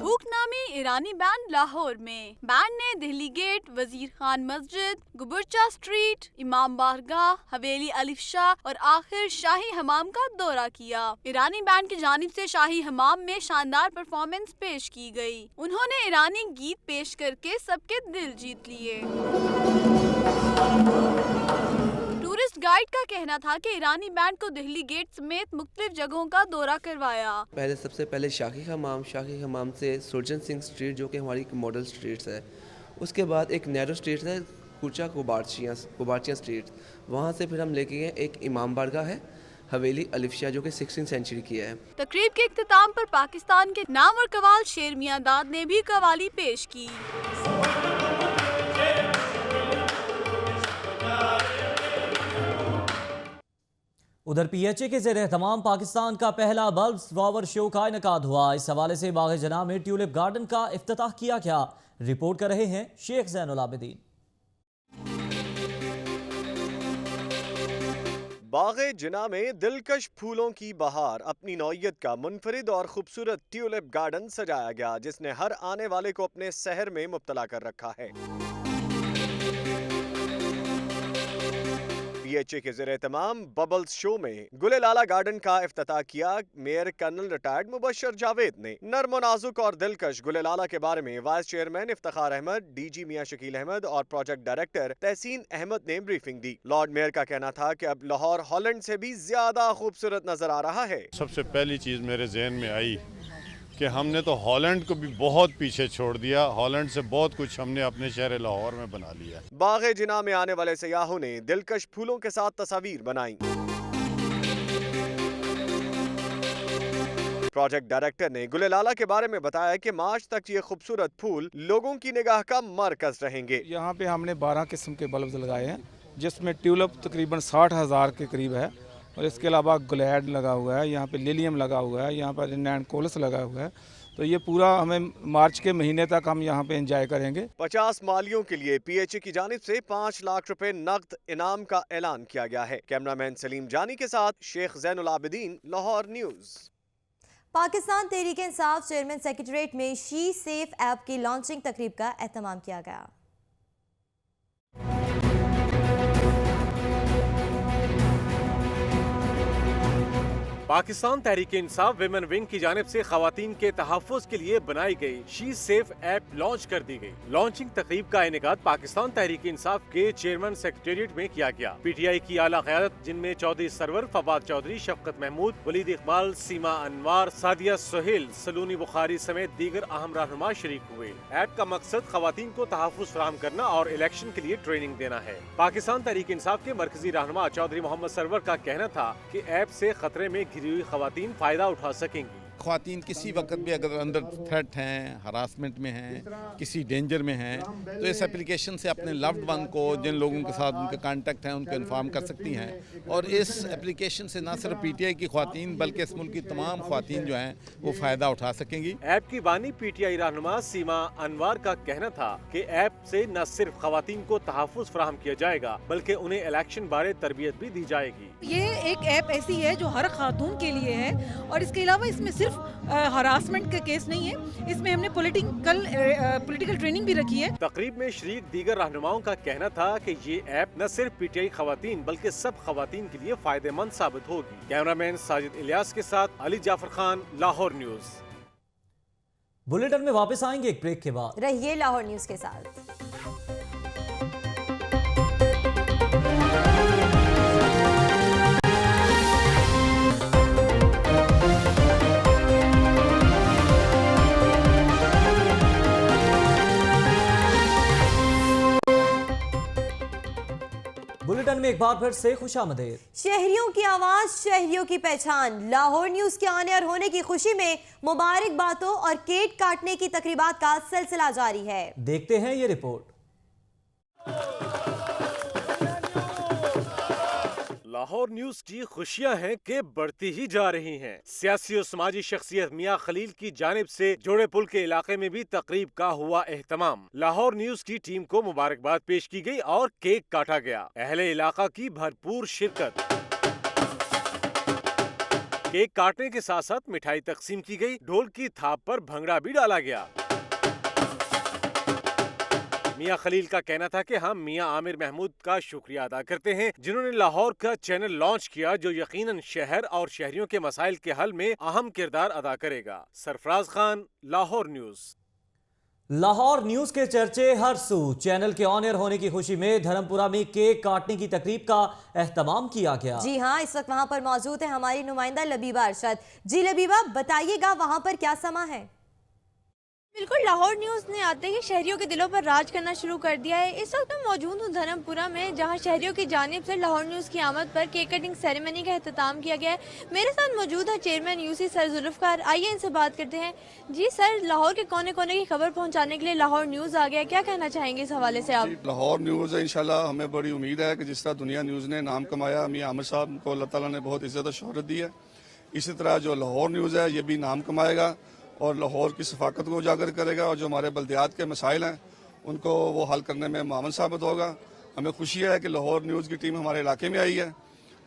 हुक नामी ईरानी बैंड लाहौर में। बैंड ने दिल्ली गेट, वजीर खान मस्जिद, गुबुरचा स्ट्रीट, इमाम बारगाह, हवेली अलिफ शाह और आखिर शाही हमाम का दौरा किया। ईरानी बैंड की जानिब से शाही हमाम में शानदार परफॉर्मेंस पेश की गई। उन्होंने ईरानी गीत पेश करके सबके दिल जीत लिए। टूरिस्ट गाइड का कहना था कि ईरानी बैंड को दिल्ली गेट समेत मुख्तलिफ जगहों का दौरा करवाया। सबसे पहले शाही हमाम से सुरजन सिंह स्ट्रीट जो कि हमारी मॉडल स्ट्रीट्स है, उसके बाद एक नैरो स्ट्रीट है कुचा कुबारचिया स्ट्रीट, वहाँ से फिर हम लेके गए एक इमाम बारगाह है, हवेली अलिफ शाह जो कि 16वीं सेंचुरी की है। तकरीब के इख्तिताम पर पाकिस्तान के नामवर कवाल शेर मियां दाद ने भी कवाली पेश की। उधर PHA के ज़ेर एहतमाम पाकिस्तान का पहला बल्ब फ्लावर शो का इनेकाद हुआ। इस हवाले से बाग जना में ट्यूलिप गार्डन का इफ्तिताह किया गया। रिपोर्ट कर रहे हैं शेख ज़ैनुल आबिदीन। बाग़े जिना में दिलकश फूलों की बहार, अपनी नौइयत का मुनफरिद और खूबसूरत ट्यूलिप गार्डन सजाया गया, जिसने हर आने वाले को अपने सहर में मुब्तला कर रखा है। PHA के ज़ेर तमाम बबल्स शो में गुले लाला गार्डन का इफ्तिताह किया। Mayor colonel retired Mubashar Javed ने नर्म नाजुक और दिलकश गुले लाला के बारे में vice chairman Iftikhar Ahmed, DG Mian Shakeel Ahmed और प्रोजेक्ट डायरेक्टर तहसीन अहमद ने ब्रीफिंग दी। लॉर्ड मेयर का कहना था कि अब लाहौर हॉलैंड से भी ज्यादा खूबसूरत नजर आ रहा है। सबसे पहली चीज मेरे जहन में आई कि हमने तो हॉलैंड को भी बहुत पीछे छोड़ दिया। हॉलैंड से बहुत कुछ हमने अपने शहर लाहौर में बना लिया। बाग़े जिना में आने वाले सयाहों ने दिलकश फूलों के साथ तस्वीर बनाई। प्रोजेक्ट डायरेक्टर ने गुले लाला के बारे में बताया कि मार्च तक ये खूबसूरत फूल लोगों की निगाह का मरकज रहेंगे। यहाँ पे हमने 12 किस्म के बल्ब लगाए हैं, जिसमें ट्यूलिप तकरीबन 60,000 के करीब है और इसके अलावा ग्लैड लगा हुआ है, यहाँ पे लिलियम लगा हुआ है, यहाँ पर नैनकोलस लगा हुआ है। तो ये पूरा हमें मार्च के महीने तक हम यहाँ पे एंजॉय करेंगे। 50 मालियों के लिए PHA की जानिब से 5 लाख रुपए नकद इनाम का ऐलान किया गया है। कैमरामैन सलीम जानी के साथ Sheikh Zainul Abidin, Lahore news. Pakistan Tehreek Insaf chairman secretariat में शी सेफ ऐप की लॉन्चिंग तकरीब का एहतमाम किया गया। पाकिस्तान तहरीक इंसाफ विमेन विंग की जानिब से खवातीन के तहफ़्फ़ुज़ के लिए बनाई गई शी सेफ ऐप लॉन्च कर दी गई। लॉन्चिंग तकरीब का इनेकाद पाकिस्तान तहरीक इंसाफ के चेयरमैन सेक्रेटरीट में किया गया। PTI की आला क़यादत, जिनमें चौधरी सरवर, फवाद चौधरी, शफकत महमूद, वलीद इकबाल, सीमा अनवार, सादिया सोहेल, सलूनी बुखारी समेत दीगर अहम रहनुमा शरीक हुए। ऐप का मकसद खवातीन को तहफ़्फ़ुज़ फराहम करना और इलेक्शन के लिए ट्रेनिंग देना है। पाकिस्तान तहरीक इंसाफ के मरकजी रहनुमा चौधरी मोहम्मद सरवर का कहना था कि ऐप से खतरे में हुई खवातीन फायदा उठा सकेंगी। ख़वातीन किसी वक्त भी अगर अंडर थ्रेट हैं, हरासमेंट में हैं, किसी डेंजर में हैं, तो इस एप्लीकेशन से अपने लव्ड वन को, जिन लोगों के साथ उनके कांटेक्ट हैं, उनको इन्फॉर्म कर सकती हैं। और इस एप्लीकेशन से न सिर्फ PTI की ख़वातीन बल्कि इस मुल्क की तमाम ख़वातीन जो हैं वो फ़ायदा उठा सकेंगी। ऐप की बानी PTI रहनुमा सीमा अनवार का कहना था कि ऐप से न सिर्फ ख़वातीन को तहफ़्फ़ुज़ फराहम किया जाएगा बल्कि उन्हें इलेक्शन बारे तरबियत भी दी जाएगी। ये एक ऐप ऐसी है जो हर खातून के लिए है और इसके अलावा इसमें सिर्फ हरासमेंट का केस नहीं है, इसमें हमने पॉलिटिकल ट्रेनिंग भी रखी है। तकरीब में शरीक दीगर रहनुमाओं का कहना था कि ये ऐप न सिर्फ PTI खवातीन बल्कि सब खवातीन के लिए फायदेमंद साबित होगी। कैमरामैन साजिद इलियास के साथ अली जाफर खान, लाहौर न्यूज़। बुलेटिन में वापस आएंगे एक ब्रेक के बाद। रहिए लाहौर न्यूज़ के साथ। बुलेटिन में एक बार फिर से खुशामदीद। शहरियों की आवाज, शहरियों की पहचान। लाहौर न्यूज के ऑन एयर होने की खुशी में मुबारकबादों और केक काटने की तकरीबात का सिलसिला जारी है। देखते हैं ये रिपोर्ट। लाहौर न्यूज़ की खुशियां हैं कि बढ़ती ही जा रही हैं। सियासी और समाजी शख्सियत मियां खलील की जानिब से जोड़े पुल के इलाके में भी तकरीब का हुआ एहतमाम। लाहौर न्यूज़ की टीम को मुबारकबाद पेश की गई और केक काटा गया। अहले इलाका की भरपूर शिरकत। केक काटने के साथ साथ मिठाई तकसीम की गई। ढोल की थाप पर भंगड़ा भी डाला गया। मियां खलील का कहना था कि हम मियां आमिर महमूद का शुक्रिया अदा करते हैं, जिन्होंने लाहौर का चैनल लॉन्च किया जो यकीनन शहर और शहरियों के मसाइल के हल में अहम किरदार अदा करेगा। सरफराज खान, लाहौर न्यूज़। लाहौर न्यूज़ के चर्चे हर सू। चैनल के ऑन एयर होने की खुशी में धर्मपुरा में केक काटने की तकरीब का एहतमाम किया गया। जी हाँ, इस वक्त वहाँ पर मौजूद है हमारी नुमाइंदा लबीबा अरशद। जी लबीबा, बताइएगा वहाँ पर क्या समा है? बिल्कुल, लाहौर न्यूज़ ने आते ही शहरियों के दिलों पर राज करना शुरू कर दिया है। इस वक्त मैं मौजूद हूँ धर्मपुरा में, जहाँ शहरियों की जानिब से लाहौर न्यूज़ की आमद पर केक कटिंग सेरेमनी का एहतमाम किया गया है। मेरे साथ मौजूद है चेयरमैन यूसी सर जुल्फ़िकार। आइए इनसे बात करते हैं। जी सर, लाहौर के कोने कोने की खबर पहुँचाने के लिए लाहौर न्यूज़ आ गया, क्या कहना चाहेंगे इस हवाले से आप? लाहौर न्यूज़ है, इंशाल्लाह हमें बड़ी उम्मीद है कि जिस तरह दुनिया न्यूज़ ने नाम कमाया, मियां आमिर साहब को अल्लाह ताला ने बहुत इज्जत और शोहरत दी है, इसी तरह जो लाहौर न्यूज़ है ये भी नाम कमाएगा और लाहौर की सफाकत को उजागर करेगा और जो हमारे बल्दियात के मसाइल हैं उनको वो हल करने में मामन साबित होगा। हमें खुशी है कि लाहौर न्यूज़ की टीम हमारे इलाके में आई है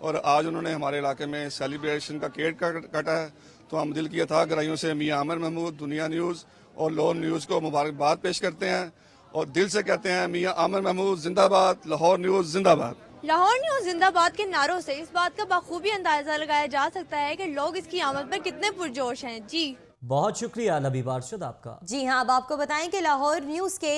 और आज उन्होंने हमारे इलाके में सेलिब्रेशन का केक काटा है। तो हम दिल की अथाह गहराइयों से मियां आमिर महमूद, दुनिया न्यूज़ और लाहौर न्यूज़ को मुबारकबाद पेश करते हैं और दिल से कहते हैं मियां आमिर महमूद जिंदाबाद, लाहौर न्यूज़ जिंदाबाद। लाहौर न्यूज़ जिंदाबाद के नारों से इस बात का बखूबी अंदाजा लगाया जा सकता है कि लोग इसकी आमद पर कितने पुरजोश हैं। जी बहुत शुक्रिया लबीब अरशद आपका। जी हाँ, अब आपको बताएं कि लाहौर न्यूज़ के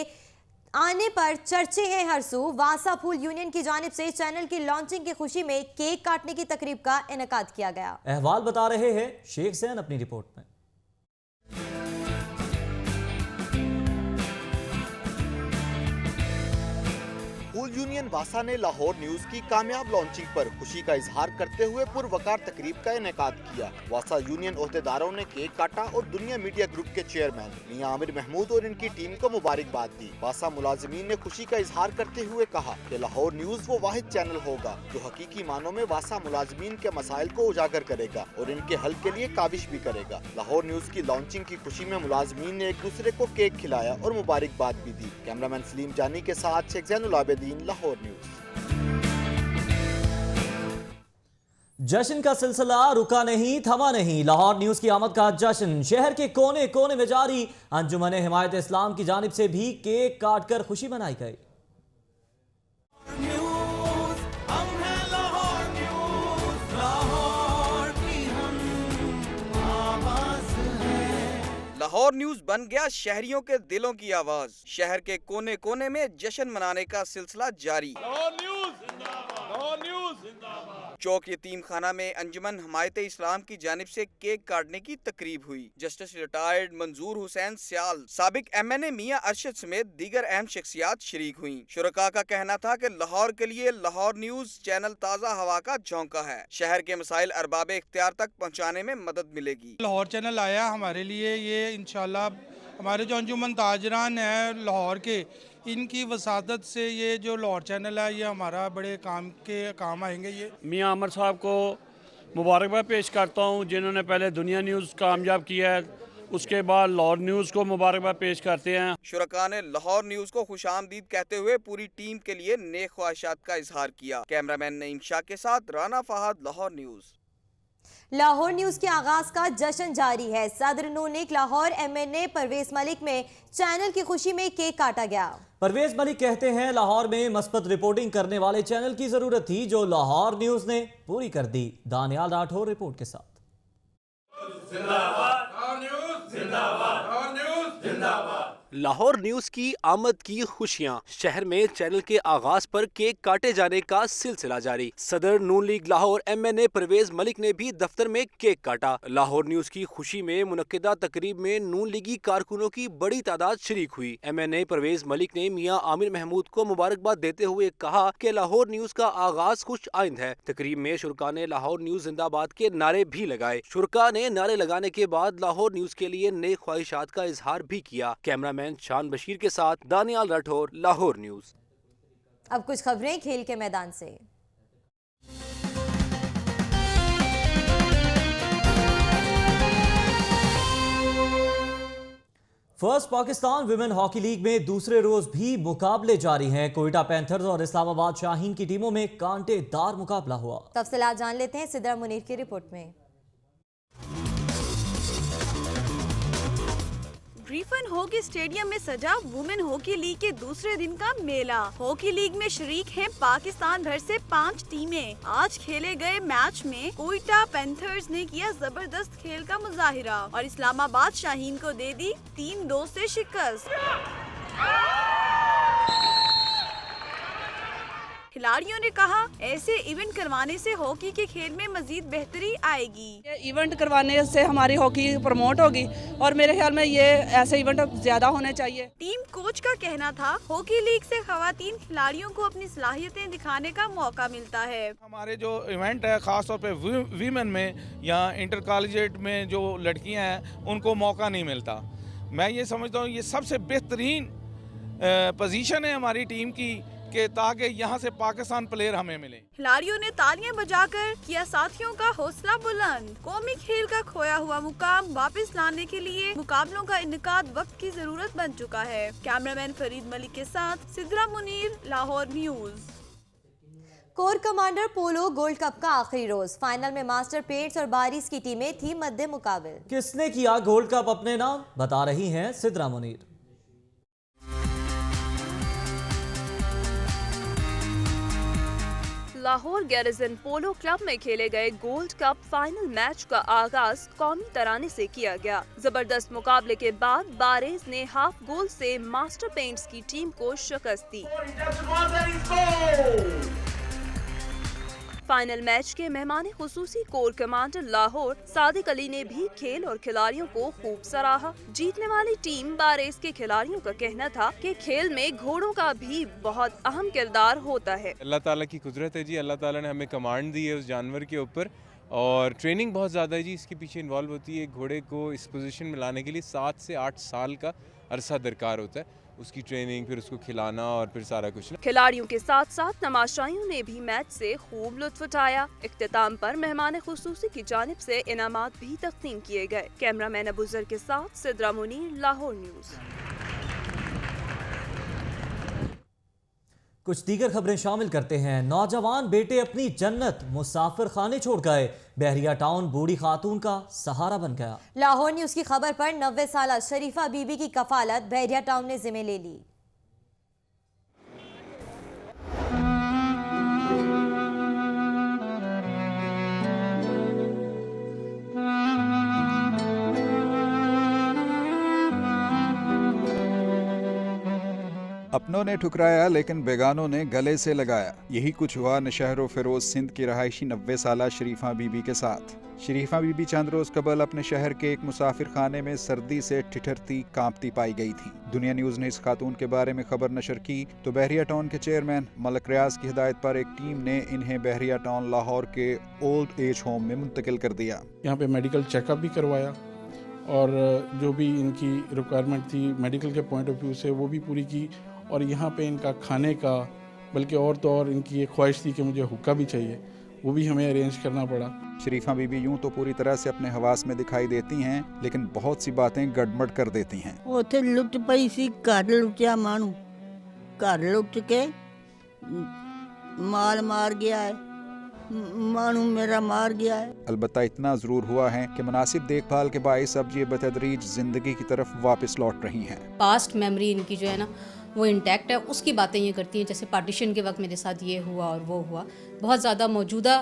आने पर चर्चे हैं हर सू। वासा फूल यूनियन की जानिब से चैनल की लॉन्चिंग की खुशी में केक काटने की तकरीब का इनेकाद किया गया। अहवाल बता रहे हैं शेख सैन अपनी रिपोर्ट में। फूल यूनियन वासा ने लाहौर न्यूज की कामयाब लॉन्चिंग पर खुशी का इजहार करते हुए पुरवकार तकरीब का इनेकाद किया। वासा यूनियन ओहदेदारों ने केक काटा और दुनिया मीडिया ग्रुप के चेयरमैन मियां आमिर महमूद और इनकी टीम को मुबारकबाद दी। वासा मुलाजिमीन ने खुशी का इजहार करते हुए कहा कि लाहौर न्यूज वो वाहिद चैनल होगा जो हकीकी मानों में वासा मुलाजिमीन के मसाइल को उजागर करेगा और इनके हल के लिए काविश भी करेगा। लाहौर न्यूज की लॉन्चिंग की खुशी में मुलाजिमीन ने एक दूसरे को केक खिलाया और मुबारकबाद भी दी। कैमरामैन सलीम जानी के साथ शेख ज़ैनुल आबिदीन, लाहौर न्यूज़। जश्न का सिलसिला रुका नहीं, थमा नहीं। लाहौर न्यूज की आमद का जश्न शहर के कोने कोने में जारी। अंजुमन हिमायत इस्लाम की जानिब से भी केक काट कर खुशी मनाई गई। लाहौर न्यूज बन गया शहरियों के दिलों की आवाज। शहर के कोने कोने में जश्न मनाने का सिलसिला जारी। चौक यतीम खाना में अंजुमन हिमायत इस्लाम की जानिब से केक काटने की तकरीब हुई। जस्टिस रिटायर्ड मंजूर हुसैन सियाल, साबिक MNA मियां अरशद समेत दीगर अहम शख्सियात शरीक हुई। शुरका का कहना था कि लाहौर के लिए लाहौर न्यूज चैनल ताज़ा हवा का झोंका है। शहर के मसाइल अरबाब इख्तियार तक पहुँचाने में मदद मिलेगी। लाहौर चैनल आया हमारे लिए, ये इंशाल्लाह हमारे जो अंजुमन ताजरान हैं लाहौर के, इनकी वसादत से ये जो लाहौर चैनल है ये हमारा बड़े काम आएंगे। ये मियां आमिर साहब को मुबारकबाद पेश करता हूँ जिन्होंने पहले दुनिया न्यूज़ कामयाब किया है, उसके बाद लाहौर न्यूज़ को मुबारकबाद पेश करते हैं। शुरका ने लाहौर न्यूज़ को खुशामदीद कहते हुए पूरी टीम के लिए नेक ख्वाहिशात का इजहार किया। कैमरामैन नईम शाह के साथ राना फहद, लाहौर न्यूज़। लाहौर न्यूज के आगाज का जश्न जारी है। सदर नून लीग लाहौर MNA परवेज मलिक में चैनल की खुशी में केक काटा गया। परवेज मलिक कहते हैं लाहौर में मस्बत रिपोर्टिंग करने वाले चैनल की जरूरत थी जो लाहौर न्यूज ने पूरी कर दी। दानियाल राठौर रिपोर्ट के साथ। लाहौर न्यूज की आमद की खुशियां। शहर में चैनल के आगाज पर केक काटे जाने का सिलसिला जारी। सदर नून लीग लाहौर MNA परवेज मलिक ने भी दफ्तर में केक काटा। लाहौर न्यूज की खुशी में मुनक्किदा तकरीब में नून लीगी कारकुनों की बड़ी तादाद शरीक हुई। MNA परवेज मलिक ने मियां आमिर महमूद को मुबारकबाद देते हुए कहा कि लाहौर न्यूज का आगाज खुश आइंद है। तकरीब में शुरका ने लाहौर न्यूज जिंदाबाद के नारे भी लगाए। शुरका ने नारे लगाने के बाद लाहौर न्यूज के लिए नेक ख्वाहिशात का इजहार भी किया। कैमरामैन शान बशीर के साथ दानियाल राठौर, लाहौर न्यूज। अब कुछ खबरें खेल के मैदान से। First Pakistan women hockey league में दूसरे रोज भी मुकाबले जारी हैं। कोयटा पैंथर्स और इस्लामाबाद शाहीन की टीमों में कांटेदार मुकाबला हुआ। तफसीलात जान लेते हैं सिद्रा मुनीर की रिपोर्ट में। ग्रीफन हॉकी स्टेडियम में सजा वुमेन हॉकी लीग के दूसरे दिन का मेला। हॉकी लीग में शरीक हैं पाकिस्तान भर से 5 टीमें। आज खेले गए मैच में कोयटा पैंथर्स ने किया जबरदस्त खेल का मुजाहिरा और इस्लामाबाद शाहीन को दे दी 3-2 से शिकस्त। खिलाड़ियों ने कहा ऐसे इवेंट करवाने से हॉकी के खेल में मजीद बेहतरी आएगी। ये इवेंट करवाने से हमारी हॉकी प्रमोट होगी और मेरे ख्याल में ये ऐसे इवेंट ज्यादा होने चाहिए। टीम कोच का कहना था हॉकी लीग से खवातीन खिलाड़ियों को अपनी सलाहियतें दिखाने का मौका मिलता है। हमारे जो इवेंट है खास तौर पे वीमेन में या इंटर कॉलेजिएट में जो लड़कियां हैं उनको मौका नहीं मिलता। मैं ये समझता हूँ ये सबसे बेहतरीन पोजीशन है हमारी टीम की कि ताकि यहाँ से पाकिस्तान प्लेयर हमें मिले। खिलाड़ियों ने तालियां बजाकर किया साथियों का हौसला बुलंद। कौमी खेल का खोया हुआ मुकाम वापस लाने के लिए मुकाबलों का इनेकाद वक्त की जरूरत बन चुका है। कैमरामैन फरीद मलिक के साथ Sidra Munir, Lahore news. Core commander polo gold cup का आखिरी रोज, फाइनल में मास्टर पेट्स और बारिश की टीमें थी मद्दे मुकाबिल। किसने किया गोल्ड कप अपने नाम, बता रही हैं सिद्रा मुनीर। लाहौर गैरिजन पोलो क्लब में खेले गए गोल्ड कप फाइनल मैच का आगाज कौमी तराने से किया गया। जबरदस्त मुकाबले के बाद बारेज ने हाफ गोल से मास्टर पेंट्स की टीम को शिकस्त दी। फाइनल मैच के मेहमान खुसूसी कोर कमांडर लाहौर सादिक अली ने भी खेल और खिलाड़ियों को खूब सराहा। जीतने वाली टीम बारेज के खिलाड़ियों का कहना था कि खेल में घोड़ों का भी बहुत अहम किरदार होता है। अल्लाह ताला की कुदरत है जी, अल्लाह ताला ने हमें कमांड दी है उस जानवर के ऊपर और ट्रेनिंग बहुत ज़्यादा है जी इसके पीछे इन्वॉल्व होती है। घोड़े को इस पोजीशन में लाने के लिए 7 से 8 साल का अरसा दरकार होता है, उसकी ट्रेनिंग, फिर उसको खिलाना और फिर सारा कुछ। खिलाड़ियों के साथ साथ तमाशाइयों ने भी मैच से खूब लुत्फ उठाया। इख्तिताम पर मेहमान खुसूसी की जानिब से इनामात भी तकसीम किए गए। कैमरामैन अबूजर के साथ सिद्रा मुनीर, लाहौर न्यूज। कुछ दीगर खबरें शामिल करते हैं। नौजवान बेटे अपनी जन्नत मुसाफिर खाने छोड़ गए, बहरिया टाउन बूढ़ी खातून का सहारा बन गया। लाहौर न्यूज की खबर पर 90 साल शरीफा बीबी की कफालत बहरिया टाउन ने जिम्मे ले ली। अपनों ने ठुकराया लेकिन बेगानों ने गले से लगाया। यही कुछ हुआ नशहरो फिरोज सिंध की रहायशी 90 साला शरीफा बीबी के साथ। शरीफा बीबी चंद रोज कबल अपने शहर के एक मुसाफिर खाने में सर्दी से ठिठरती कांपती पाई गई थी। दुनिया न्यूज ने इस खातून के बारे में खबर नशर की तो बहरिया टाउन के चेयरमैन मलक रियाज की हिदायत पर एक टीम ने इन्हें बहरिया टाउन लाहौर के ओल्ड एज होम में मुंतकिल कर दिया। यहाँ पे मेडिकल चेकअप भी करवाया और जो भी इनकी रिक्वायरमेंट थी मेडिकल के पॉइंट ऑफ व्यू से वो भी पूरी की। और यहाँ पे इनका खाने का बल्कि और तो और इनकी ये ख्वाहिश थी कि मुझे हुक्का भी चाहिए, वो भी हमें अरेंज करना पड़ा। शरीफा बीबी यूं तो पूरी तरह से अपने हवास में दिखाई देती हैं लेकिन बहुत सी बातें गड़बड़ कर देती हैं। उथे लुट पई सी, घर लुटिया मानू, घर लुट के माल मार गया है, मानू मेरा मार गया है। अलबत्ता इतना जरूर हुआ है कि मुनासिब देखभाल के बाइस अब ये बतदरीज जिंदगी की तरफ वापस लौट रही हैं। पास्ट मेमोरी इनकी जो है ना वो इंटैक्ट है, उसकी बातें ये करती हैं जैसे पार्टीशन के वक्त मेरे साथ ये हुआ और वो हुआ। बहुत ज़्यादा मौजूदा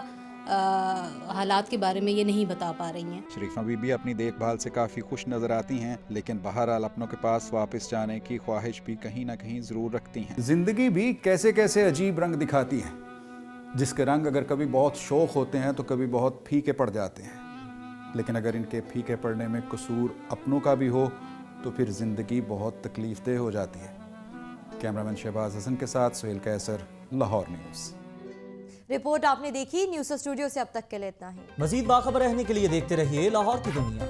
हालात के बारे में ये नहीं बता पा रही हैं। शरीफा बीबी अपनी देखभाल से काफ़ी खुश नज़र आती हैं लेकिन बहरहाल अपनों के पास वापस जाने की ख्वाहिश भी कहीं ना कहीं ज़रूर रखती हैं। जिंदगी भी कैसे कैसे अजीब रंग दिखाती है, जिसके रंग अगर कभी बहुत शौक होते हैं तो कभी बहुत फीके पड़ जाते हैं। लेकिन अगर इनके फीके पड़ने में कसूर अपनों का भी हो तो फिर ज़िंदगी बहुत तकलीफदेह हो जाती है। कैमरामैन शहबाज हसन के साथ सुहेल कैसर, लाहौर न्यूज़। रिपोर्ट आपने देखी। न्यूज़ स्टूडियो से अब तक के लिए इतना ही। मजीद बाखबर रहने के लिए देखते रहिए लाहौर की दुनिया।